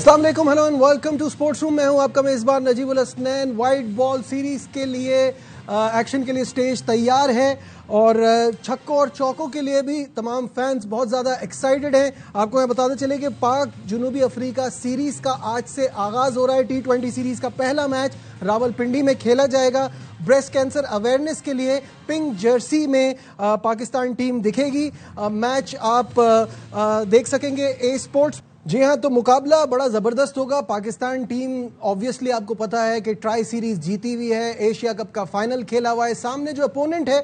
अस्सलाम वालेकुम, hello and welcome to sports room. मैं हूं आपका मेजबान Najibul Hasnain. White ball series के लिए एक्शन के लिए स्टेज तैयार है और छक्कों और चौकों के लिए भी तमाम फैंस बहुत ज़्यादा एक्साइटेड हैं। आपको मैं बताते चले कि पाक जनूबी अफ्रीका सीरीज का आज से आगाज़ हो रहा है। T20 सीरीज का पहला मैच रावलपिंडी में खेला जाएगा। ब्रेस्ट कैंसर अवेयरनेस के लिए पिंक जर्सी में पाकिस्तान टीम दिखेगी। मैच आप देख सकेंगे ए स्पोर्ट्स। जी हाँ, तो मुकाबला बड़ा ज़बरदस्त होगा। पाकिस्तान टीम ऑब्वियसली आपको पता है कि ट्राई सीरीज जीती हुई है, एशिया कप का फाइनल खेला हुआ है। सामने जो अपोनेंट है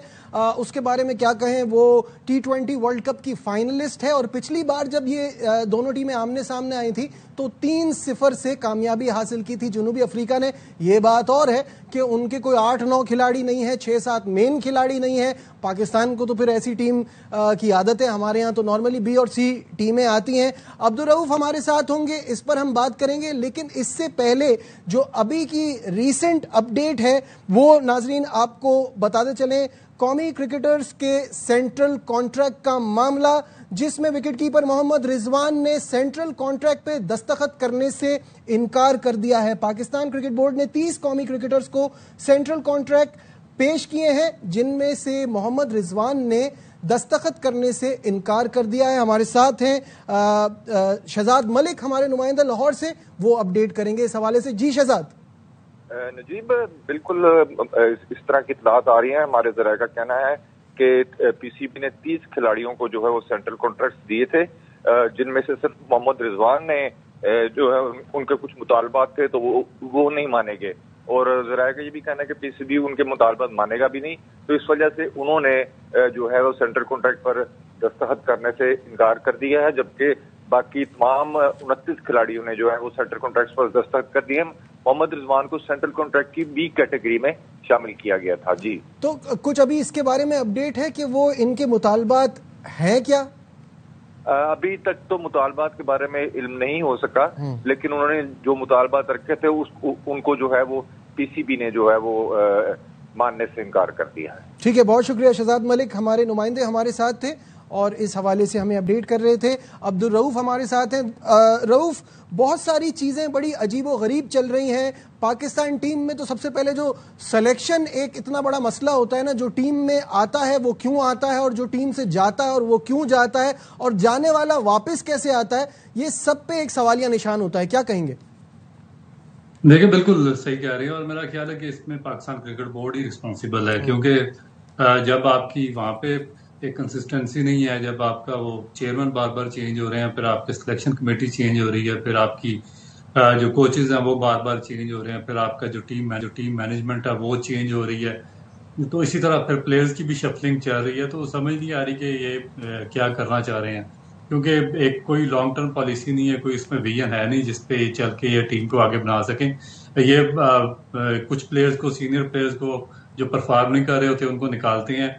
उसके बारे में क्या कहें, वो T20 वर्ल्ड कप की फाइनलिस्ट है और पिछली बार जब ये दोनों टीमें आमने सामने आई थी तो 3-0 से कामयाबी हासिल की थी जनूबी अफ्रीका ने। ये बात और है कि उनके कोई 8-9 खिलाड़ी नहीं है, 6-7 मेन खिलाड़ी नहीं है। पाकिस्तान को तो फिर ऐसी टीम की आदत है, हमारे यहाँ तो नॉर्मली बी और सी टीमें आती हैं। अब्दुल रऊफ हमारे साथ होंगे, इस पर हम बात करेंगे, लेकिन इससे पहले जो अभी की रीसेंट अपडेट है वो नाजरीन आपको बताते चलें। कौमी क्रिकेटर्स के सेंट्रल कॉन्ट्रैक्ट का मामला, जिसमें विकेटकीपर मोहम्मद रिजवान ने सेंट्रल कॉन्ट्रैक्ट पे दस्तखत करने से इनकार कर दिया है। पाकिस्तान क्रिकेट बोर्ड ने 30 कौमी क्रिकेटर्स को सेंट्रल कॉन्ट्रैक्ट पेश किए हैं, जिनमें से मोहम्मद रिजवान ने दस्तखत करने से इनकार कर दिया है। हमारे साथ हैं शहजाद मलिक, हमारे नुमाइंदा लाहौर से, वो अपडेट करेंगे इस हवाले से। जी शहजाद। नजीब, बिल्कुल इस तरह की इत्तलात आ रही हैं। हमारे ज़राए का कहना है कि पीसीबी ने 30 खिलाड़ियों को जो है वो सेंट्रल कॉन्ट्रैक्ट दिए थे, जिनमें से सिर्फ मोहम्मद रिजवान ने जो है उनके कुछ मुतालबात थे तो वो नहीं माने गए, और ज़राए का ये भी कहना है कि पीसीबी उनके मुतालबात मानेगा भी नहीं। तो इस वजह से उन्होंने जो है वो सेंट्रल कॉन्ट्रैक्ट पर दस्तखत करने से इनकार कर दिया है, जबकि बाकी तमाम 29 खिलाड़ियों ने जो है वो सेंट्रल कॉन्ट्रैक्ट पर दस्तखत कर दिए। मोहम्मद रिजवान को सेंट्रल कॉन्ट्रैक्ट की बी कैटेगरी में शामिल किया गया था। जी, तो कुछ अभी इसके बारे में अपडेट है कि वो इनके मुतालबात हैं क्या? अभी तक तो मुतालबात के बारे में इल्म नहीं हो सका, लेकिन उन्होंने जो मुतालबात रखे थे उनको जो है वो पीसीबी ने जो है वो मानने से इनकार कर दिया है। ठीक है, बहुत शुक्रिया शहजाद मलिक, हमारे नुमाइंदे हमारे साथ थे और इस हवाले से हमें अपडेट कर रहे थे। अब्दुल रऊफ हमारे साथ हैं। रऊफ, बहुत सारी चीज़ें बड़ी अजीब व गरीब चल रही हैं पाकिस्तान टीम में। तो सबसे पहले जो सिलेक्शन एक इतना बड़ा मसला होता है ना, जो टीम में आता है वो क्यों आता है, और जो टीम से जाता है और वो क्यों जाता है, और जाने वाला वापस कैसे आता है, ये सब पे एक सवालिया निशान होता है। क्या कहेंगे? देखिए, बिल्कुल सही कह रही है, और मेरा ख्याल है कि इसमें पाकिस्तान क्रिकेट बोर्ड ही रिस्पॉन्सिबल है, क्योंकि जब आपकी वहाँ पे एक कंसिस्टेंसी नहीं है, जब आपका वो चेयरमैन बार बार चेंज हो रहे हैं, फिर आपकी सिलेक्शन कमेटी चेंज हो रही है, फिर आपकी जो कोचेज हैं वो बार बार चेंज हो रहे हैं, फिर आपका जो टीम मैनेजमेंट है वो चेंज हो रही है, तो इसी तरह फिर प्लेयर्स की भी शफलिंग चल रही है। तो समझ नहीं आ रही कि ये क्या करना चाह रहे हैं, क्योंकि एक कोई लॉन्ग टर्म पॉलिसी नहीं है, कोई इसमें विजन है नहीं जिसपे चल के ये टीम को आगे बना सकें। ये कुछ प्लेयर्स को, सीनियर प्लेयर्स को जो परफॉर्म नहीं कर रहे होते उनको निकालते हैं,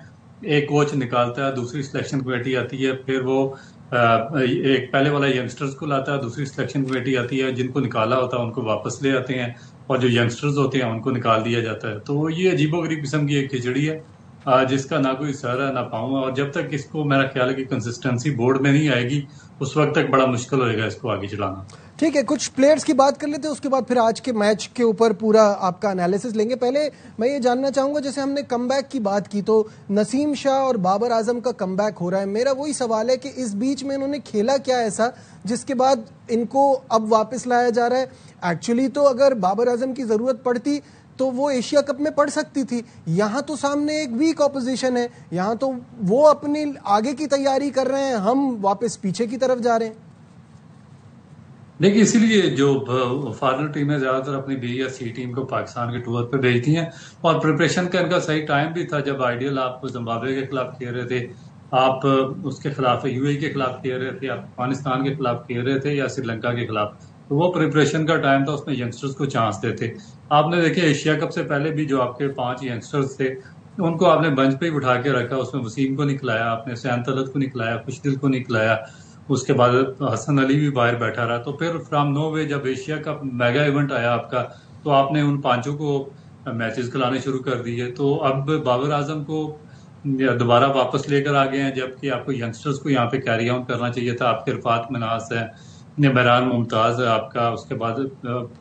एक कोच निकालता है, दूसरी सिलेक्शन कमेटी आती है, फिर वो एक पहले वाला यंगस्टर्स को लाता है, दूसरी सिलेक्शन कमेटी आती है, जिनको निकाला होता है उनको वापस ले आते हैं, और जो यंगस्टर्स होते हैं उनको निकाल दिया जाता है। तो ये अजीबोगरीब किस्म की एक खिचड़ी है जिसका ना कोई सर है ना पाँव है, और जब तक इसको, मेरा ख्याल है कि कंसिस्टेंसी बोर्ड में नहीं आएगी उस वक्त तक बड़ा मुश्किल होएगा इसको आगे चलाना। ठीक है, कुछ प्लेयर्स की बात कर लेते हैं, उसके बाद फिर आज के मैच के ऊपर पूरा आपका एनालिसिस लेंगे। पहले मैं ये जानना चाहूंगा, जैसे हमने कमबैक की बात की तो नसीम शाह और बाबर आजम का कमबैक हो रहा है। मेरा वही सवाल है कि इस बीच में इन्होंने खेला क्या ऐसा जिसके बाद इनको अब वापस लाया जा रहा है। एक्चुअली तो अगर बाबर आजम की जरूरत पड़ती तो वो एशिया कप में पड़ सकती थी। यहाँ तो सामने एक वीक ऑपोजिशन है, यहाँ तो वो अपनी आगे की तैयारी कर रहे हैं, हम वापस पीछे की तरफ जा रहे हैं। देखिए, इसीलिए जो फॉरेनर टीमें ज्यादातर अपनी बी या सी टीम को पाकिस्तान के टूर पे भेजती हैं, और प्रिपरेशन का इनका सही टाइम भी था। जब आइडियल आप जिम्बाब्वे के खिलाफ खेल रहे थे, आप उसके खिलाफ यूएई के खिलाफ खेल रहे थे, आप अफगानिस्तान के खिलाफ खेल रहे थे, या श्रीलंका के खिलाफ, तो वो प्रिपरेशन का टाइम था, उसमें यंगस्टर्स को चांस देते। आपने देखे एशिया कप से पहले भी जो आपके 5 यंगस्टर्स थे उनको आपने बेंच पे ही बिठा के रखा, उसमें वसीम को नहीं खिलाया आपने, सैन तलत को नहीं खिलाया, खुशदिल को नहीं खिलाया, उसके बाद हसन अली भी बाहर बैठा रहा। तो फिर फ्रॉम नो वे जब एशिया का मेगा इवेंट आया आपका, तो आपने उन 5 को मैचेस खिलाने शुरू कर दिए। तो अब बाबर आजम को दोबारा वापस लेकर आ गए हैं, जबकि आपको यंगस्टर्स को यहाँ पे कैरी ऑन करना चाहिए था। आपके रफात मनास है, मेहरान मुमताज है आपका, उसके बाद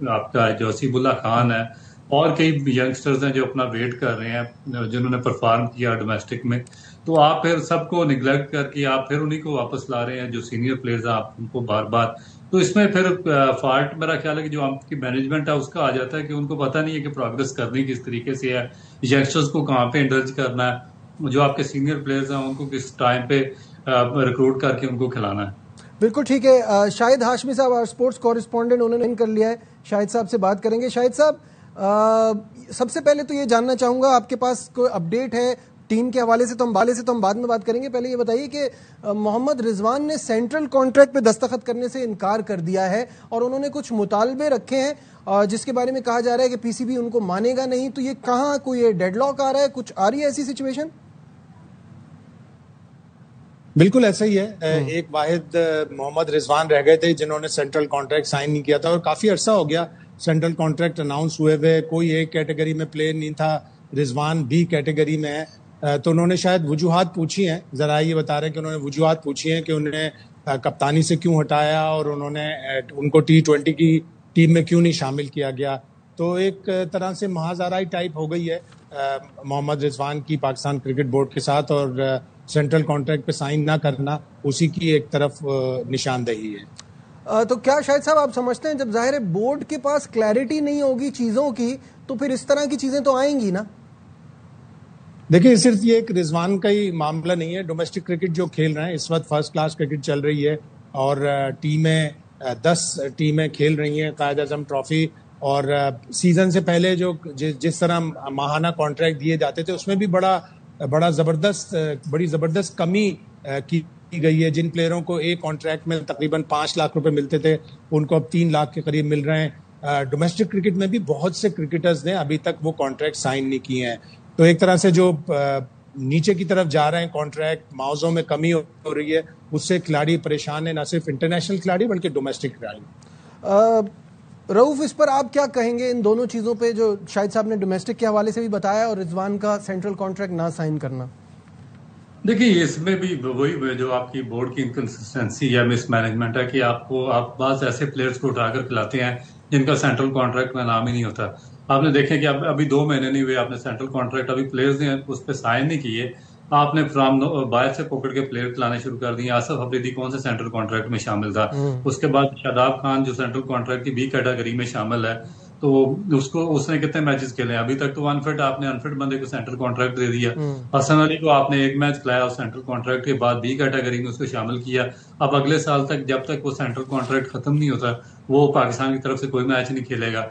आपका जोसीबुल्ला खान है, और कई यंगस्टर्स हैं जो अपना वेट कर रहे हैं, जिन्होंने परफॉर्म किया डोमेस्टिक में। तो आप फिर सबको निगलेक्ट करके आप फिर उन्हीं को वापस ला रहे हैं जो सीनियर प्लेयर्स हैं, आप उनको बार बार। तो इसमें फिर फॉल्ट मेरा ख्याल है कि जो आपकी मैनेजमेंट है उसका आ जाता है कि उनको पता नहीं है कि प्रोग्रेस करनी किस तरीके से है, यंगस्टर्स को कहाँ पे इंडल्ज करना है, जो आपके सीनियर प्लेयर्स हैं उनको किस टाइम पे रिक्रूट करके उनको खिलाना है। बिल्कुल ठीक है। शाहिद हाशमी साहब और स्पोर्ट्स कॉरेस्पॉन्डेंट उन्होंने कर लिया है, शाहिद साहब से बात करेंगे। शाहिद साहब, सबसे पहले तो ये जानना चाहूंगा, आपके पास कोई अपडेट है टीम के हवाले से? तो हम बाद में बात करेंगे। पहले ये बताइए कि मोहम्मद रिजवान ने सेंट्रल कॉन्ट्रैक्ट पे दस्तखत करने से इनकार कर दिया है और उन्होंने कुछ मुतालबे रखे हैं जिसके बारे में कहा जा रहा है कि पीसीबी उनको मानेगा नहीं। तो ये कहाँ कोई डेडलॉक आ रहा है, कुछ आ रही है ऐसी सिचुएशन? बिल्कुल ऐसा ही है। एक वाहिद मोहम्मद रिजवान रह गए थे जिन्होंने सेंट्रल कॉन्ट्रैक्ट साइन नहीं किया था, और काफी अरसा हो गया सेंट्रल कॉन्ट्रैक्ट अनाउंस हुए हुए, कोई एक कैटेगरी में प्लेयर नहीं था, रिजवान बी कैटेगरी में है। तो उन्होंने शायद वजूहात पूछी हैं, जरा ये बता रहे हैं कि उन्होंने वजूहात पूछी हैं कि उन्हें कप्तानी से क्यों हटाया और उन्होंने उनको T20 की टीम में क्यों नहीं शामिल किया गया। तो एक तरह से महाजाराई टाइप हो गई है मोहम्मद रिजवान की पाकिस्तान क्रिकेट बोर्ड के साथ, और सेंट्रल कॉन्ट्रैक्ट पे साइन ना करना उसी की एक तरफ निशानदेही है। तो क्या शायद साहब आप समझते हैं जब जाहिर है बोर्ड के पास क्लैरिटी नहीं होगी चीजों की, तो फिर इस तरह की चीजें तो आएंगी ना? देखिए, सिर्फ ये एक रिजवान का ही मामला नहीं है। डोमेस्टिक क्रिकेट जो खेल रहे हैं इस वक्त फर्स्ट क्लास क्रिकेट चल रही है, और टीमें 10 टीमें खेल रही हैं कायद आजम ट्रॉफी। और सीजन से पहले जो जिस तरह माहाना कॉन्ट्रैक्ट दिए जाते थे उसमें भी बड़ी जबरदस्त कमी की गई है। जिन प्लेयरों को एक कॉन्ट्रैक्ट में तकरीबन 5 लाख रुपए मिलते थे उनको अब 3 लाख के करीब मिल रहे हैं। डोमेस्टिक क्रिकेट में भी बहुत से क्रिकेटर्स ने अभी तक वो कॉन्ट्रैक्ट साइन नहीं किए हैं। तो एक तरह से जो नीचे की तरफ जा रहे हैं कॉन्ट्रैक्ट, मुआवजों में कमी हो रही है, उससे खिलाड़ी परेशान है, ना सिर्फ इंटरनेशनल खिलाड़ी बल्कि डोमेस्टिक खिलाड़ी। रऊफ, इस पर आप क्या कहेंगे इन दोनों चीजों पे जो शाहिद साहब ने डोमेस्टिक के हवाले से भी बताया और रिजवान का सेंट्रल कॉन्ट्रैक्ट ना साइन करना? देखिए, इसमें भी वही जो आपकी बोर्ड की इनकंसिस्टेंसी या मिसमैनेजमेंट है कि आप बास ऐसे प्लेयर्स को उठाकर खिलाते हैं जिनका सेंट्रल कॉन्ट्रैक्ट में नाम ही नहीं होता। आपने देखे कि अभी 2 महीने नहीं हुए, आपने सेंट्रल कॉन्ट्रैक्ट अभी प्लेयर्स ने उस पर साइन नहीं किए, आपने फ्राम बाहर से पकड़ के प्लेयर खिलाने शुरू कर दिए। आसिफ अफरीदी कौन से सेंट्रल कॉन्ट्रैक्ट में शामिल था? उसके बाद शादाब खान जो सेंट्रल कॉन्ट्रैक्ट की बी कैटेगरी में शामिल है, तो उसने कितने मैचेस खेले? अभी तक तो आपने अनफिट बंदे को सेंट्रल कॉन्ट्रैक्ट दे दिया। हसन अली को आपने 1 मैच खिलाया और सेंट्रल कॉन्ट्रैक्ट के बाद बी कैटेगरी में उसको शामिल किया। अब अगले साल तक जब तक वो सेंट्रल कॉन्ट्रैक्ट खत्म नहीं होता वो पाकिस्तान की तरफ से कोई मैच नहीं खेलेगा।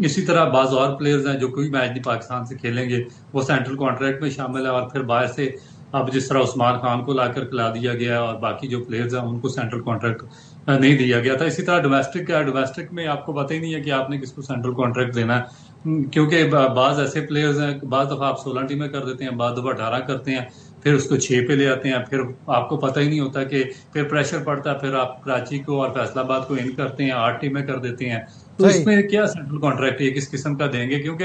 इसी तरह बाज और प्लेयर्स हैं जो कोई मैच नहीं पाकिस्तान से खेलेंगे, वो सेंट्रल कॉन्ट्रैक्ट में शामिल है। और फिर बाहर से अब जिस तरह उस्मान खान को लाकर खिला दिया गया और बाकी जो प्लेयर्स हैं उनको सेंट्रल कॉन्ट्रैक्ट नहीं दिया गया था। इसी तरह डोमेस्टिक में आपको पता ही नहीं है कि आपने किसको सेंट्रल कॉन्ट्रैक्ट देना है, क्योंकि बाज ऐसे प्लेयर्स हैं, बाद दफा आप 16 टीमें कर देते हैं, बाद दफा 18 करते हैं, फिर उसको 6 पे ले आते हैं, फिर आपको पता ही नहीं होता कि फिर प्रेशर पड़ता है, फिर आप कराची को और फैसलाबाद को इन करते हैं, 8 टीमें कर देते हैं। तो इसमें क्या सेंट्रल कॉन्ट्रैक्ट ये किस किस्म का देंगे? क्योंकि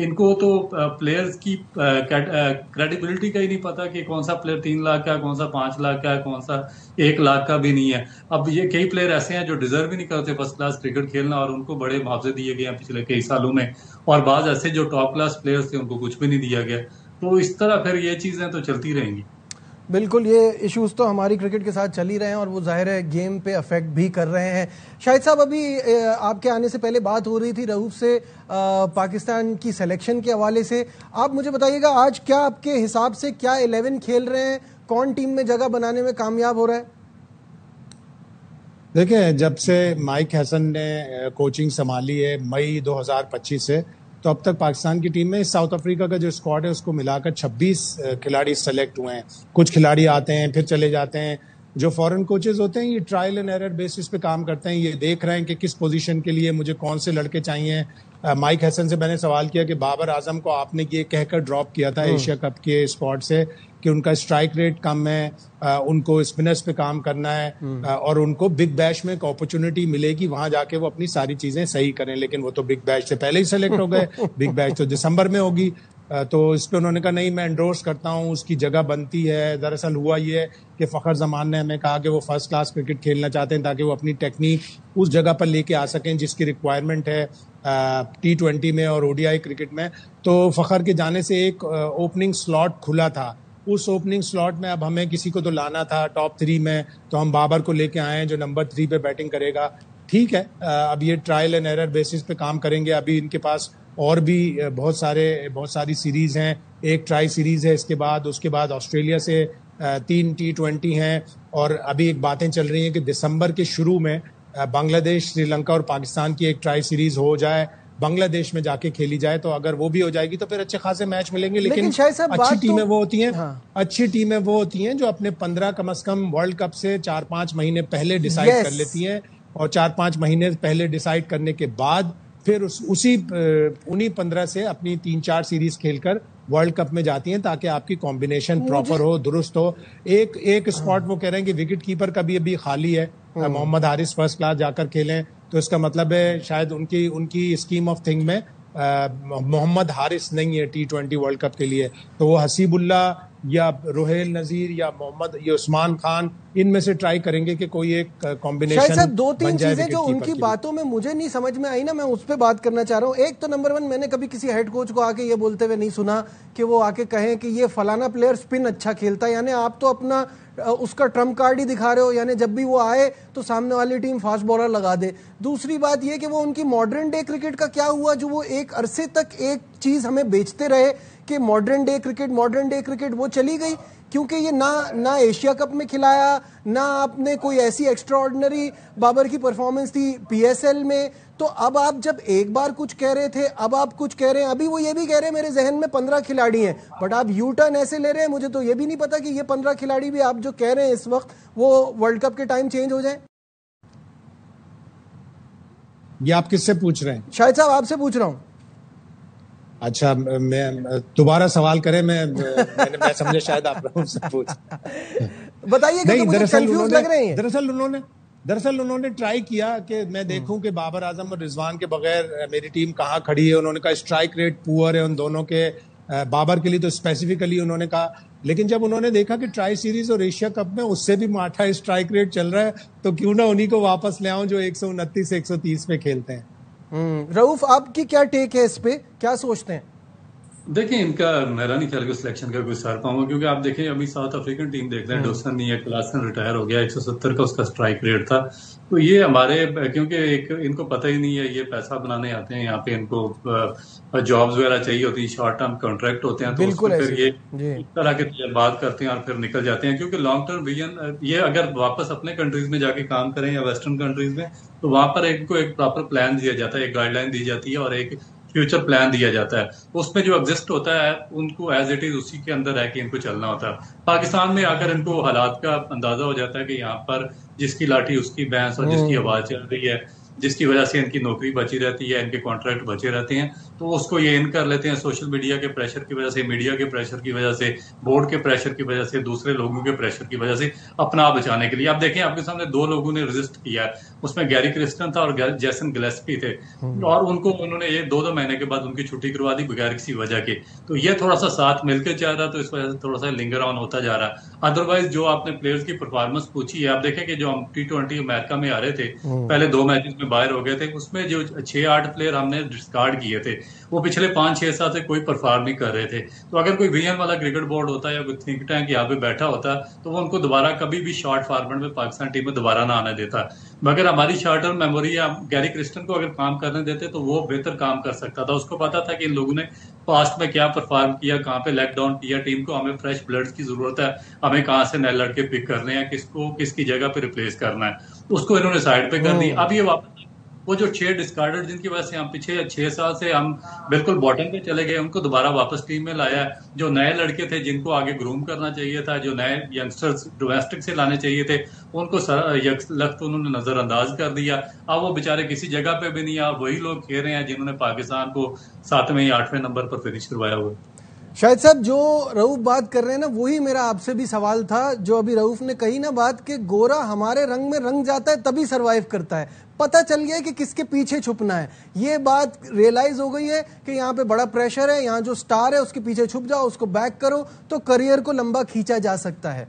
इनको तो प्लेयर्स की क्रेडिबिलिटी का ही नहीं पता कि कौन सा प्लेयर 3 लाख का, कौन सा 5 लाख का, कौन सा 1 लाख का भी नहीं है। अब ये कई प्लेयर ऐसे हैं जो डिजर्व ही नहीं करते फर्स्ट क्लास क्रिकेट खेलना और उनको बड़े मुआवजे दिए गए हैं पिछले कई सालों में, और बाज ऐसे जो टॉप क्लास प्लेयर्स थे उनको कुछ भी नहीं दिया गया। तो इस तरह फिर ये चीजें तो चलती रहेंगी। बिल्कुल, ये इश्यूज तो हमारी क्रिकेट के साथ चल ही रहे हैं और वो जाहिर है गेम पे अफेक्ट भी कर रहे हैं। शाहिद साहब, अभी आपके आने से पहले बात हो रही थी रऊफ से पाकिस्तान की सिलेक्शन के हवाले से। आप मुझे बताइएगा आज क्या आपके हिसाब से क्या 11 खेल रहे हैं, कौन टीम में जगह बनाने में कामयाब हो रहा है? देखिए, जब से माइक हसन ने कोचिंग संभाली है मई 2025 से, तो अब तक पाकिस्तान की टीम में साउथ अफ्रीका का जो स्क्वाड है उसको मिलाकर 26 खिलाड़ी सेलेक्ट हुए हैं। कुछ खिलाड़ी आते हैं फिर चले जाते हैं। जो फॉरेन कोचेज होते हैं ये ट्रायल एंड एरर बेसिस पे काम करते हैं, ये देख रहे हैं कि किस पोजीशन के लिए मुझे कौन से लड़के चाहिए। माइक हसन से मैंने सवाल किया कि बाबर आजम को आपने ये कहकर ड्रॉप किया था एशिया कप के स्क्वाड से कि उनका स्ट्राइक रेट कम है, उनको स्पिनर्स पे काम करना है और उनको बिग बैश में एक अपॉर्चुनिटी मिलेगी, वहां जाके वो अपनी सारी चीजें सही करें। लेकिन वो तो बिग बैश से पहले ही सेलेक्ट हो गए। बिग बैश तो दिसंबर में होगी। तो इस पर उन्होंने कहा नहीं, मैं एंडोर्स करता हूँ, उसकी जगह बनती है। दरअसल हुआ ये है कि फ़खर जमान ने हमें कहा कि वो फर्स्ट क्लास क्रिकेट खेलना चाहते हैं ताकि वो अपनी टेक्निक उस जगह पर लेके आ सकें जिसकी रिक्वायरमेंट है T20 में और ODI क्रिकेट में। तो फ़खर के जाने से एक ओपनिंग स्लॉट खुला था। उस ओपनिंग स्लॉट में अब हमें किसी को तो लाना था टॉप 3 में, तो हम बाबर को लेके आए हैं जो नंबर 3 पे बैटिंग करेगा। ठीक है, अब ये ट्रायल एंड एरर बेसिस पे काम करेंगे। अभी इनके पास और भी बहुत सारी सीरीज हैं। एक ट्राई सीरीज है उसके बाद ऑस्ट्रेलिया से 3 T20 हैं, और अभी एक बातें चल रही हैं कि दिसंबर के शुरू में बांग्लादेश, श्रीलंका और पाकिस्तान की एक ट्राई सीरीज हो जाए, बांग्लादेश में जाके खेली जाए। तो अगर वो भी हो जाएगी तो फिर अच्छे खासे मैच मिलेंगे। लेकिन अच्छी टीमें वो होती हैं, अच्छी टीमें वो होती हैं जो अपने 15 कम से कम वर्ल्ड कप से 4-5 महीने पहले डिसाइड कर लेती हैं, और 4-5 महीने पहले डिसाइड करने के बाद फिर उन्हीं 15 से अपनी 3-4 सीरीज खेलकर वर्ल्ड कप में जाती हैं, ताकि आपकी कॉम्बिनेशन प्रॉपर हो, दुरुस्त हो। एक स्पॉट वो कह रहे हैं कि विकेट कीपर का भी अभी खाली है, मोहम्मद हारिस फर्स्ट क्लास जाकर खेलें, तो इसका मतलब है शायद उनकी स्कीम ऑफ थिंग में मोहम्मद हारिस नहीं है T20 वर्ल्ड कप के लिए। तो वो हसीबुल्ला या रुहेल नजीर या मोहम्मद या उस्मान खान, इनमें से ट्राई करेंगे कि कोई एक कॉम्बिनेशन। शायद 2-3 चीजें जो उनकी बातों में मुझे नहीं समझ में आई ना, मैं उस पर बात करना चाह रहा हूँ। एक तो नंबर 1, मैंने कभी किसी हेड कोच को आके ये बोलते हुए नहीं सुना कि वो आके कहें कि ये फलाना प्लेयर स्पिन अच्छा खेलता है। यानी आप तो अपना उसका ट्रम्प कार्ड ही दिखा रहे हो, यानी जब भी वो आए तो सामने वाली टीम फास्ट बॉलर लगा दे। दूसरी बात ये कि वो उनकी मॉडर्न डे क्रिकेट का क्या हुआ, जो वो एक अरसे तक एक चीज हमें बेचते रहे कि मॉडर्न डे क्रिकेट, वो चली गई। क्योंकि ये ना एशिया कप में खिलाया, ना आपने कोई ऐसी एक्स्ट्रा ऑर्डिनरी बाबर की परफॉर्मेंस थी PSL में। तो अब आप जब एक बार कुछ कह रहे थे, अब आप कुछ कह रहे हैं। अभी वो ये भी कह रहे हैं मेरे जहन में 15 खिलाड़ी हैं, बट आप यू टर्न ऐसे ले रहे हैं, मुझे तो ये भी नहीं पता कि ये 15 खिलाड़ी भी आप जो कह रहे हैं इस वक्त वो वर्ल्ड कप के टाइम चेंज हो जाए। ये आप किससे पूछ रहे हैं? शाहिद साहब, आपसे पूछ रहा हूँ। अच्छा, मैं दोबारा सवाल करें? मैं समझे शायद आप मुझसे पूछ बताइए। नहीं, दरअसल उन्होंने ट्राई किया कि मैं देखूं कि बाबर आजम और रिजवान के बगैर मेरी टीम कहाँ खड़ी है। उन्होंने कहा स्ट्राइक रेट पुअर है उन दोनों के, बाबर के लिए तो स्पेसिफिकली उन्होंने कहा। लेकिन जब उन्होंने देखा कि ट्राई सीरीज और एशिया कप में उससे भी माठा स्ट्राइक रेट चल रहा है, तो क्यों ना उन्हीं को वापस ले आऊं जो 129 से 130 पे खेलते हैं। रऊफ, आपकी क्या टेक है इस पे, क्या सोचते हैं? देखिए, इनका मेरा नहीं ख्याल कि सिलेक्शन का कोई सर पाऊंगा, क्योंकि आप देखें अभी साउथ अफ्रीकन टीम देख रहे हैं, डोसन नहीं है, क्लासन रिटायर हो गया, 170 का उसका स्ट्राइक रेट था। तो ये हमारे, क्योंकि इनको पता ही नहीं है, ये पैसा बनाने आते हैं यहाँ पे, इनको जॉब्स वगैरह चाहिए होती है, शॉर्ट टर्म कॉन्ट्रैक्ट होते हैं, तो उसको फिर ये इस तरह के तजर्बात करते हैं और फिर निकल जाते हैं। क्योंकि लॉन्ग टर्म विजन, ये अगर वापस अपने कंट्रीज में जाके काम करें या वेस्टर्न कंट्रीज में, तो वहां पर इनको एक प्रॉपर प्लान दिया जाता है, एक गाइडलाइन दी जाती है और एक फ्यूचर प्लान दिया जाता है। उसमें जो एग्जिस्ट होता है उनको एज इट इज उसी के अंदर रह के इनको चलना होता है। पाकिस्तान में आकर इनको हालात का अंदाजा हो जाता है कि यहाँ पर जिसकी लाठी उसकी भैंस और जिसकी आवाज चल रही है, जिसकी वजह से इनकी नौकरी बची रहती है, इनके कॉन्ट्रैक्ट बचे रहते हैं, तो उसको ये इन कर लेते हैं। सोशल मीडिया के प्रेशर की वजह से, मीडिया के प्रेशर की वजह से, बोर्ड के प्रेशर की वजह से, दूसरे लोगों के प्रेशर की वजह से अपना बचाने के लिए। आप देखें, आपके सामने 2 लोगों ने रजिस्ट किया है, उसमें गैरी क्रिस्टन था और जैसन गिलेस्पी थे, और उनको उन्होंने ये 2 महीने के बाद उनकी छुट्टी करवा दी बगैर किसी वजह के। तो ये थोड़ा सा साथ मिलकर जा रहा, तो इस वजह से थोड़ा सा लिंगर ऑन होता जा रहा है। अदरवाइज जो आपने प्लेयर्स की परफॉर्मेंस पूछी है, आप देखें कि जो हम T20 अमेरिका में आ रहे थे, पहले 2 मैचेस में बाहर हो गए थे, उसमें जो 6-8 प्लेयर हमने डिस्कार्ड किए थे, वो पिछले 5-6 साल से कोई परफॉर्म नहीं कर रहे थे। तो अगर कोई विजन वाला क्रिकेट बोर्ड होता या कोई थिंक टैंक यहाँ पे बैठा होता, तो वो उनको दोबारा कभी भी शॉर्ट फॉर्मेट में पाकिस्तान टीम में दोबारा ना आने देता। मगर हमारी शॉर्ट टर्म मेमोरी या गैरी क्रिस्टन को अगर काम करने देते तो वो बेहतर काम कर सकता था। उसको पता था कि इन लोगों ने पास्ट में क्या परफॉर्म किया, कहाँ पे लेट डाउन किया टीम को, हमें फ्रेश ब्लड की जरूरत है, हमें कहाँ से नए लड़के पिक करने हैं, किसको किसकी जगह पे रिप्लेस करना है, उसको इन्होंने साइड पे कर दी। अब ये वापस वो जो 6 डिस्कार्डेड जिनकी वजह से हम पिछले 6 साल से हम बिल्कुल बॉटम पे चले गए, उनको दोबारा वापस टीम में लाया। जो नए लड़के थे जिनको आगे ग्रूम करना चाहिए था, जो नए यंगस्टर्स डोमेस्टिक से लाने चाहिए थे, उनको लख्त उन्होंने नजरअंदाज कर दिया। अब वो बेचारे किसी जगह पे भी नहीं, अब वही लोग खेल रहे हैं जिन्होंने पाकिस्तान को 7वें या 8वें नंबर पर फिनिश करवाया हुआ। शाहिद साहब, जो रऊफ बात कर रहे हैं ना, वही मेरा आपसे भी सवाल था। जो अभी रऊफ ने कही ना बात कि गोरा हमारे रंग में रंग जाता है तभी सरवाइव करता है, पता चल गया है कि किसके पीछे छुपना है। ये बात रियलाइज हो गई है कि यहाँ पे बड़ा प्रेशर है, यहाँ जो स्टार है उसके पीछे छुप जाओ, उसको बैक करो तो करियर को लंबा खींचा जा सकता है।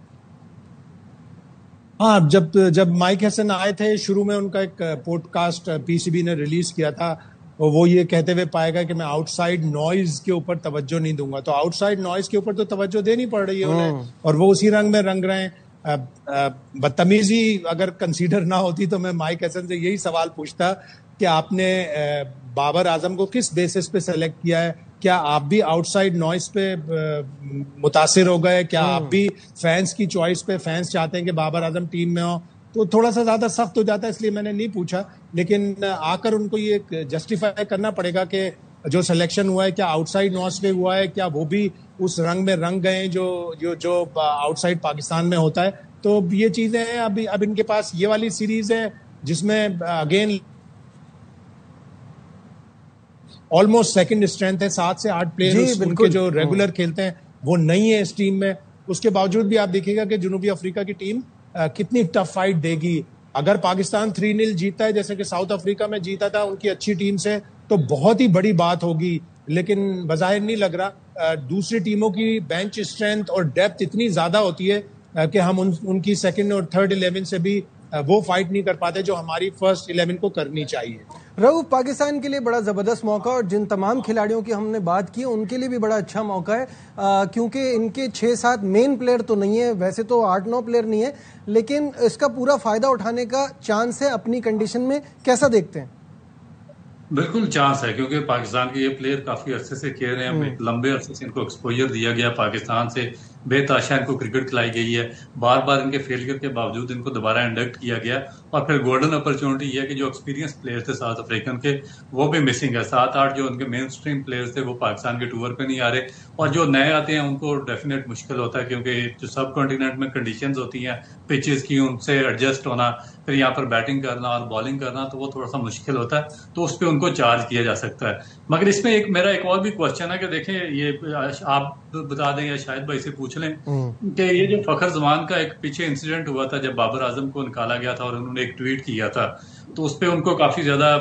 हाँ, जब माइक हैसन आए थे, शुरू में उनका एक पॉडकास्ट पीसीबी ने रिलीज किया था, वो ये कहते हुए पाएगा कि मैं आउटसाइड नॉइज के ऊपर तवज्जो नहीं दूंगा। तो आउटसाइड नॉइज के ऊपर तो तवज्जो देनी पड़ रही है उन्हें, और वो उसी रंग में रंग रहे हैं। बदतमीजी अगर कंसीडर ना होती तो मैं माइक हैसन से यही सवाल पूछता कि आपने बाबर आजम को किस बेसिस पे सेलेक्ट किया है? क्या आप भी आउटसाइड नॉइज पे मुतासिर हो गए? क्या आप भी फैंस की चॉइस पे, फैंस चाहते हैं कि बाबर आजम टीम में हो, तो थोड़ा सा ज्यादा सख्त हो जाता है, इसलिए मैंने नहीं पूछा। लेकिन आकर उनको ये जस्टिफाई करना पड़ेगा कि जो सिलेक्शन हुआ है क्या आउटसाइड नॉइज पे हुआ है, क्या वो भी उस रंग में रंग गए जो आउटसाइड पाकिस्तान में होता है। तो ये चीजें हैं। अब इनके पास ये वाली सीरीज है जिसमें अगेन ऑलमोस्ट सेकंड स्ट्रेंथ है, 7 से 8 प्लेयर्स उनके जो रेगुलर खेलते हैं वो नहीं है इस टीम में। उसके बावजूद भी आप देखिएगा कि जनूबी अफ्रीका की टीम कितनी टफ फाइट देगी। अगर पाकिस्तान 3-0 जीतता है जैसे कि साउथ अफ्रीका में जीता था उनकी अच्छी टीम से, तो बहुत ही बड़ी बात होगी। लेकिन बज़ाहिर नहीं लग रहा। दूसरी टीमों की बेंच स्ट्रेंथ और डेप्थ इतनी ज्यादा होती है कि हम उनकी सेकंड और थर्ड 11 से भी वो फाइट नहीं कर पाते जो हमारी फर्स्ट 11 को करनी चाहिए। रऊफ, पाकिस्तान के लिए बड़ा ज़बरदस्त मौका, और जिन तमाम खिलाड़ियों की हमने बात की उनके लिए भी बड़ा अच्छा मौका है, क्योंकि इनके 6-7 मेन प्लेयर तो नहीं है, वैसे तो 8-9 प्लेयर नहीं है, लेकिन इसका पूरा फायदा उठाने का चांस है अपनी कंडीशन में। कैसा देखते हैं? बिल्कुल चांस है, क्योंकि पाकिस्तान के ये प्लेयर काफी अरसे से खेल रहे हैं, लंबे अरसे से इनको एक्सपोजर दिया गया, पाकिस्तान से बेताशा इनको क्रिकेट खिलाई गई है, बार बार इनके फेलियर के बावजूद इनको दोबारा इंडक्ट किया गया, और फिर गोल्डन अपॉर्चुनिटी है कि जो एक्सपीरियंस प्लेयर्स थे साउथ अफ्रीकन के वो भी मिसिंग है। 7-8 जो उनके मेन स्ट्रीम प्लेयर्स थे वो पाकिस्तान के टूर पे नहीं आ रहे, और जो नए आते हैं उनको डेफिनेट मुश्किल होता है, क्योंकि जो सब कॉन्टिनेंट में कंडीशंस होती हैं पिचेस की, उनसे एडजस्ट होना, फिर यहाँ पर बैटिंग करना और बॉलिंग करना, तो वो थोड़ा सा मुश्किल होता है, तो उस पर उनको चार्ज किया जा सकता है। मगर इसमें मेरा एक और भी क्वेश्चन है कि देखें, ये आप बता दें या शायद भाई से पूछ लें कि ये जो फखर जमान का एक पीछे इंसिडेंट हुआ था जब बाबर आजम को निकाला गया था और उन्होंने एक ट्वीट किया था, तो उस पर उनको काफी ज्यादा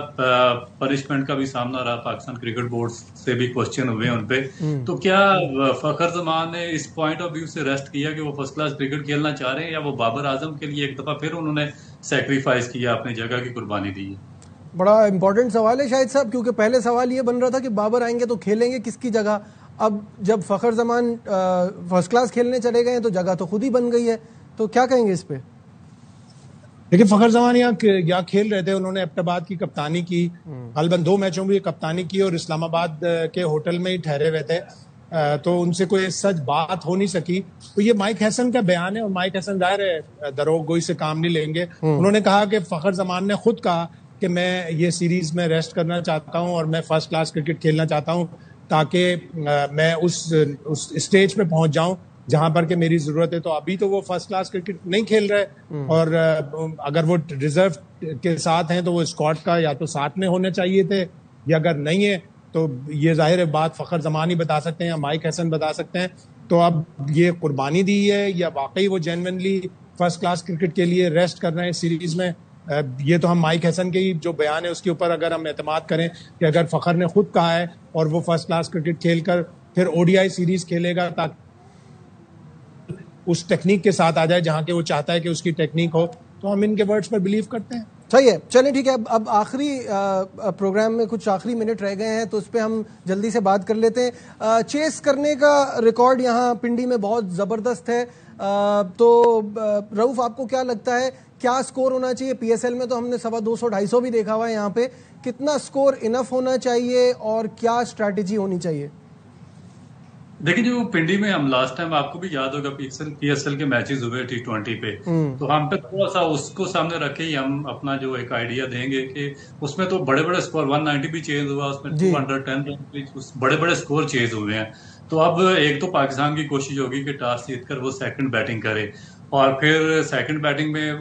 पनिशमेंट का भी सामना रहा, पाकिस्तान क्रिकेट बोर्ड से भी क्वेश्चन हुए उन पे। तो क्या फखर जमान ने इस पॉइंट ऑफ व्यू से रेस्ट किया कि वो फर्स्ट क्लास क्रिकेट खेलना चाह रहे हैं, या वो बाबर आजम के लिए एक दफा फिर उन्होंने सैक्रिफाइस किया, अपनी जगह की कुर्बानी दी है? बड़ा इंपॉर्टेंट सवाल है शाहिद साहब, क्योंकि पहले सवाल ये बन रहा था कि बाबर आएंगे तो खेलेंगे किसकी जगह। अब जब फखर जमान फर्स्ट क्लास खेलने चले गए तो जगह तो खुद ही बन गई है, तो क्या कहेंगे इस पे? देखिए, फखर जमान यहाँ खेल रहे थे, उन्होंने एबटाबाद की कप्तानी की, गलबन 2 मैचों में कप्तानी की, और इस्लामाबाद के होटल में ही ठहरे हुए थे, तो उनसे कोई सच बात हो नहीं सकी। तो ये माइक हैसन का बयान है, और माइक हैसन जाहिर है दरोग गोई से काम नहीं लेंगे। उन्होंने कहा कि फखर जमान ने खुद कहा कि मैं ये सीरीज में रेस्ट करना चाहता हूं और मैं फर्स्ट क्लास क्रिकेट खेलना चाहता हूं, ताकि मैं उस स्टेज पे पहुंच जाऊं जहां पर के मेरी जरूरत है। तो अभी तो वो फर्स्ट क्लास क्रिकेट नहीं खेल रहे, और अगर वो रिजर्व के साथ हैं तो वो स्क्वाड का या तो साथ में होने चाहिए थे, या अगर नहीं है तो ये जाहिर है बात फखर जमान ही बता सकते हैं या माइक हैसन बता सकते हैं। तो अब ये कुर्बानी दी है या वाकई वो जेन्युइनली फर्स्ट क्लास क्रिकेट के लिए रेस्ट कर रहे हैं सीरीज में, ये तो हम माइक हैसन के ही जो बयान है उसके ऊपर अगर हम एतमाद करें कि अगर फखर ने खुद कहा है और वो फर्स्ट क्लास क्रिकेट खेलकर फिर ओडीआई सीरीज खेलेगा ताकि उस टेक्निक के साथ आ जाए जहां के वो चाहता है कि उसकी टेक्निक हो, तो हम इनके वर्ड्स पर बिलीव करते हैं। सही है, चलिए ठीक है। अब आखिरी प्रोग्राम में कुछ आखिरी मिनट रह गए हैं, तो उस पर हम जल्दी से बात कर लेते हैं। चेस करने का रिकॉर्ड यहाँ पिंडी में बहुत ज़बरदस्त है, तो रऊफ आपको क्या लगता है क्या स्कोर होना चाहिए? पीएसएल में तो हमने 250-250 भी देखा हुआ है, यहाँ पे कितना स्कोर इनफ होना चाहिए और क्या स्ट्रैटेजी होनी चाहिए? देखिए, जो पिंडी में हम लास्ट टाइम, आपको भी याद होगा, पीएसएल के मैचेस हुए T20 पे, तो हम पे थोड़ा सा उसको सामने रखे ही हम अपना जो एक आइडिया देंगे कि उसमें तो बड़े बड़े स्कोर 190 भी चेंज हुआ, उसमें 210 बड़े बड़े स्कोर चेंज हुए हैं। तो अब एक तो पाकिस्तान की कोशिश होगी कि टॉस जीतकर वो सेकंड बैटिंग करे, और फिर सेकंड बैटिंग में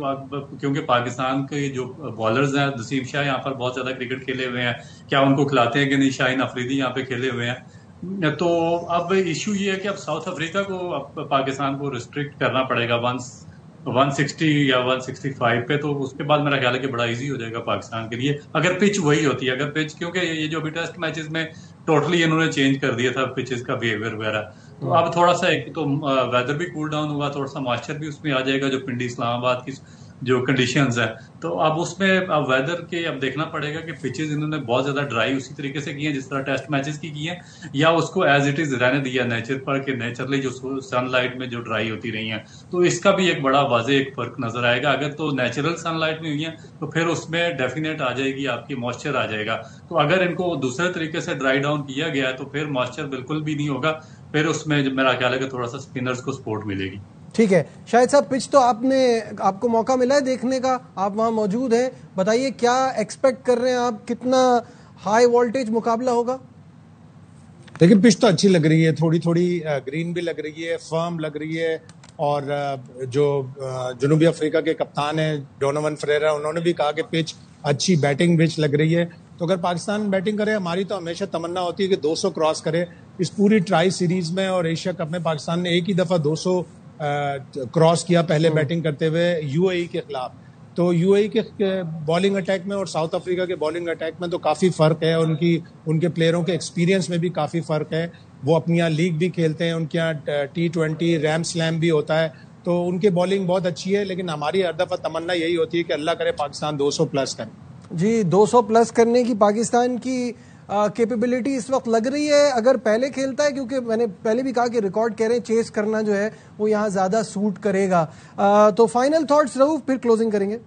क्योंकि पाकिस्तान के जो बॉलर्स हैं, नसीम शाह यहाँ पर बहुत ज्यादा क्रिकेट खेले हुए हैं, क्या उनको खिलाते हैं कि नहीं, शाहीन अफरीदी यहाँ पे खेले हुए हैं, तो अब इशू ये है कि अब साउथ अफ्रीका को अब पाकिस्तान को रिस्ट्रिक्ट करना पड़ेगा 160 या 165 पे, तो उसके बाद मेरा ख्याल है कि बड़ा इजी हो जाएगा पाकिस्तान के लिए अगर पिच वही होती है। अगर पिच, क्योंकि ये जो अभी टेस्ट मैचेस में टोटली इन्होंने चेंज कर दिया था पिचेस का बिहेवियर वगैरह, तो अब थोड़ा सा एक तो वेदर भी कूल डाउन हुआ, थोड़ा सा मॉइस्चर भी उसमें आ जाएगा जो पिंडी इस्लामाबाद की जो कंडीशंस है, तो अब उसमें अब वेदर के अब देखना पड़ेगा कि पिचेस इन्होंने बहुत ज्यादा ड्राई उसी तरीके से की है जिस तरह टेस्ट मैचेस की है, या उसको एज इट इज रहने दिया नेचर पर कि नेचुरली जो सनलाइट में जो ड्राई होती रही है। तो इसका भी एक बड़ा वाज़ेह एक फर्क नजर आएगा। अगर तो नेचुरल सनलाइट में हुई है तो फिर उसमें डेफिनेट आ जाएगी आपकी मॉइस्चर आ जाएगा। तो अगर इनको दूसरे तरीके से ड्राई डाउन किया गया है तो फिर मॉइस्चर बिल्कुल भी नहीं होगा, फिर उसमें मेरा ख्याल है कि थोड़ा सा स्पिनर्स को सपोर्ट मिलेगी। ठीक है शाहिद साहब, पिच तो आपको मौका मिला है देखने का, आप वहां मौजूद हैं, बताइए क्या एक्सपेक्ट कर रहे हैं आप, कितना हाई वोल्टेज मुकाबला होगा? देखिए पिच तो अच्छी लग रही है, थोड़ी थोड़ी ग्रीन भी लग रही है, फर्म लग रही है, और जो जनूबी अफ्रीका के कप्तान हैं डोनोवन फरेरा, उन्होंने भी कहा कि पिच अच्छी बैटिंग पिच लग रही है। तो अगर पाकिस्तान बैटिंग करे, हमारी तो हमेशा तमन्ना होती है कि 200 क्रॉस करे। इस पूरी ट्राई सीरीज में और एशिया कप में पाकिस्तान ने एक ही दफा 200 क्रॉस किया पहले बैटिंग करते हुए यूएई के खिलाफ। तो यूएई के बॉलिंग अटैक में और साउथ अफ्रीका के बॉलिंग अटैक में तो काफ़ी फ़र्क है, उनके प्लेयरों के एक्सपीरियंस में भी काफ़ी फ़र्क है। वो अपनी यहाँ लीग भी खेलते हैं, उनके यहाँ T20 रैम स्लैम भी होता है, तो उनकी बॉलिंग बहुत अच्छी है। लेकिन हमारी हर दफ़ा तमन्ना यही होती है कि अल्लाह करे पाकिस्तान 200 प्लस करे। जी, 200 प्लस करने की पाकिस्तान की कैपेबिलिटी इस वक्त लग रही है अगर पहले खेलता है, क्योंकि मैंने पहले भी कहा कि रिकॉर्ड कह रहे हैं चेस करना जो है वो यहाँ ज़्यादा सूट करेगा। तो फाइनल थॉट्स रऊफ, फिर क्लोजिंग करेंगे।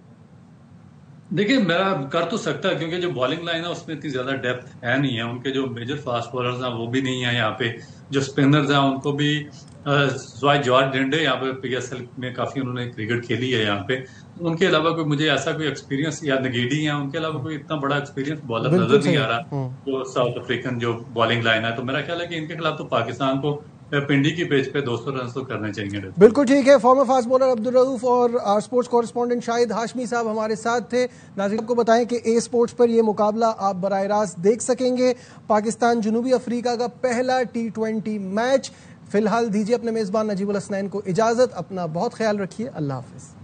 देखिए मेरा कर तो सकता है क्योंकि जो बॉलिंग लाइन है उसमें इतनी ज्यादा डेप्थ है नहीं है, उनके जो मेजर फास्ट बॉलर्स हैं वो भी नहीं है यहाँ पे, जो स्पिनर्स हैं उनको भी जॉर्ज डेंडे यहाँ पे PSL में काफी उन्होंने क्रिकेट खेली है यहाँ पे, उनके अलावा कोई मुझे ऐसा कोई एक्सपीरियंस, या नगेडी है उनके अलावा कोई इतना बड़ा एक्सपीरियंस बॉलर नजर नहीं आ रहा जो साउथ अफ्रीकन जो बॉलिंग लाइन है। तो मेरा ख्याल है कि इनके खिलाफ तो पाकिस्तान को पिंडी की पेज पे 200 रन तो करने चाहिए। बिल्कुल ठीक है। Former fast bowler Abdul Rauf और our sports correspondent Shahid Hashmi sahab हमारे साथ थे। नाज़रीन आपको बताएं कि ए स्पोर्ट्स पर यह मुकाबला आप बराह रास्त देख सकेंगे। पाकिस्तान जनूबी अफ्रीका का पहला T20 मैच। फिलहाल दीजिए अपने मेजबान नजीबुल हसनैन को इजाजत। अपना बहुत ख्याल रखिए। अल्लाह हाफिज।